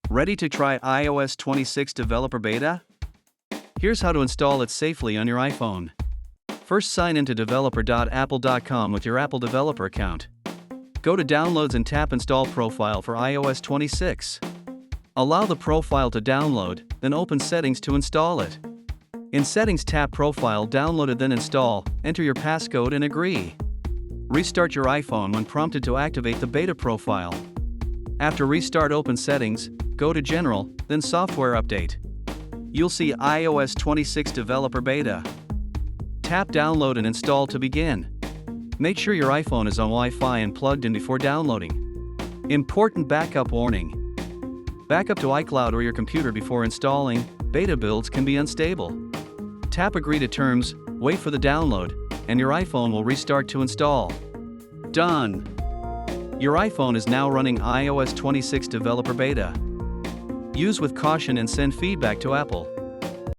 Ready to try iOS 26 Developer Beta? Here's how to install it safely on your iPhone. First, sign into developer.apple.com with your Apple developer account. Go to Downloads and tap Install Profile for iOS 26. Allow the profile to download, then open Settings to install it. In Settings, tap Profile Downloaded, then Install, enter your passcode and agree. Restart your iPhone when prompted to activate the beta profile. After restart, open Settings, go to General, then Software Update. You'll see iOS 26 Developer Beta. Tap Download and Install to begin. Make sure your iPhone is on Wi-Fi and plugged in before downloading. Important backup warning. Backup to iCloud or your computer before installing. Beta builds can be unstable. Tap Agree to Terms, wait for the download, and your iPhone will restart to install. Done! Your iPhone is now running iOS 26 Developer Beta. Use with caution and send feedback to Apple.